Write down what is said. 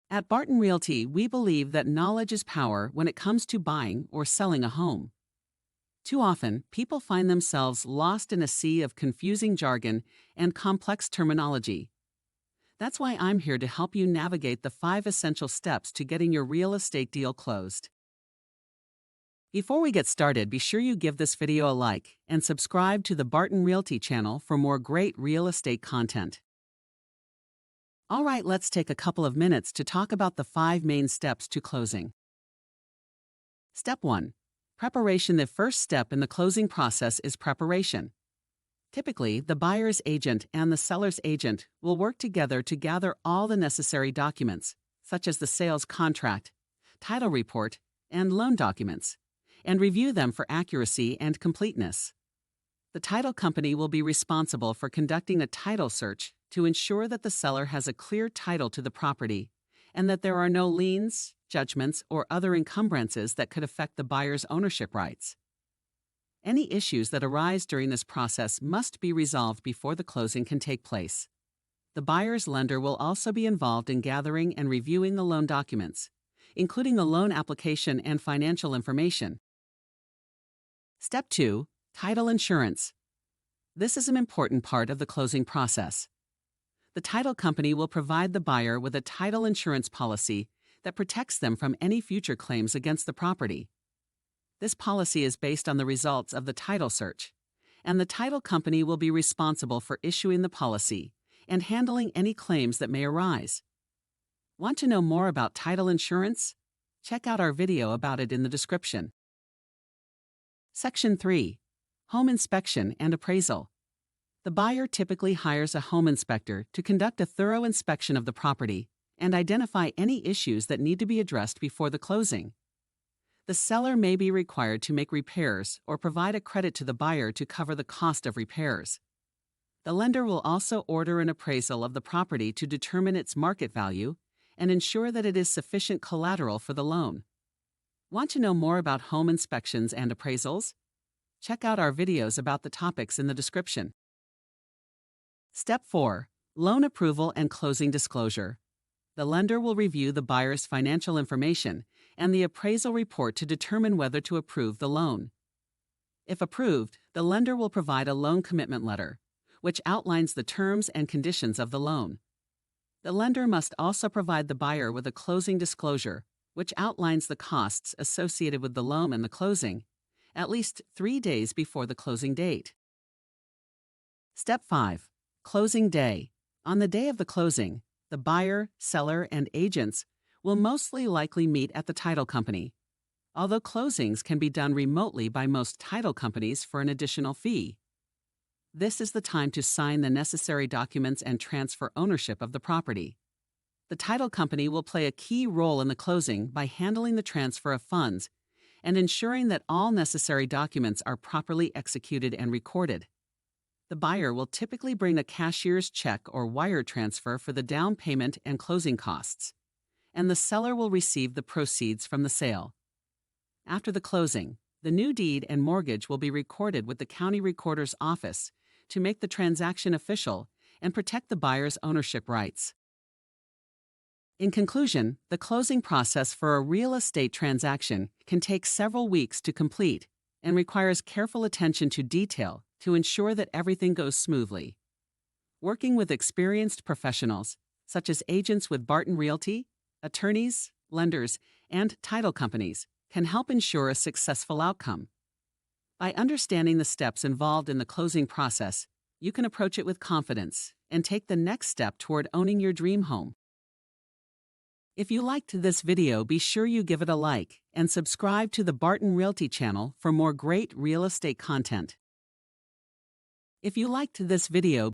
At Barton Realty, we believe that knowledge is power when it comes to buying or selling a home. Too often, people find themselves lost in a sea of confusing jargon and complex terminology. That's why I'm here to help you navigate the 5 essential steps to getting your real estate deal closed. Before we get started, be sure you give this video a like and subscribe to the Barton Realty channel for more great real estate content. All right, let's take a couple of minutes to talk about the 5 main steps to closing. Step 1. Preparation. The first step in the closing process is preparation. Typically, the buyer's agent and the seller's agent will work together to gather all the necessary documents, such as the sales contract, title report, and loan documents, and review them for accuracy and completeness. The title company will be responsible for conducting a title search to ensure that the seller has a clear title to the property and that there are no liens, judgments, or other encumbrances that could affect the buyer's ownership rights. Any issues that arise during this process must be resolved before the closing can take place. The buyer's lender will also be involved in gathering and reviewing the loan documents, including the loan application and financial information. Step 2. Title insurance. This is an important part of the closing process. The title company will provide the buyer with a title insurance policy that protects them from any future claims against the property. This policy is based on the results of the title search, and the title company will be responsible for issuing the policy and handling any claims that may arise. Want to know more about title insurance? Check out our video about it in the description. Section 3. Home inspection and appraisal. The buyer typically hires a home inspector to conduct a thorough inspection of the property and identify any issues that need to be addressed before the closing. The seller may be required to make repairs or provide a credit to the buyer to cover the cost of repairs. The lender will also order an appraisal of the property to determine its market value and ensure that it is sufficient collateral for the loan. Want to know more about home inspections and appraisals? Check out our videos about the topics in the description. Step 4. Loan approval and closing disclosure. The lender will review the buyer's financial information and the appraisal report to determine whether to approve the loan. If approved, the lender will provide a loan commitment letter, which outlines the terms and conditions of the loan. The lender must also provide the buyer with a closing disclosure, which outlines the costs associated with the loan and the closing, at least 3 days before the closing date. Step 5. Closing day. On the day of the closing, the buyer, seller, and agents will mostly likely meet at the title company, although closings can be done remotely by most title companies for an additional fee. This is the time to sign the necessary documents and transfer ownership of the property. The title company will play a key role in the closing by handling the transfer of funds and ensuring that all necessary documents are properly executed and recorded. The buyer will typically bring a cashier's check or wire transfer for the down payment and closing costs, and the seller will receive the proceeds from the sale. After the closing, the new deed and mortgage will be recorded with the county recorder's office to make the transaction official and protect the buyer's ownership rights. In conclusion, the closing process for a real estate transaction can take several weeks to complete and requires careful attention to detail to ensure that everything goes smoothly. Working with experienced professionals, such as agents with Barton Realty, attorneys, lenders, and title companies, can help ensure a successful outcome. By understanding the steps involved in the closing process, you can approach it with confidence and take the next step toward owning your dream home. If you liked this video, be sure you give it a like and subscribe to the Barton Realty channel for more great real estate content. If you liked this video,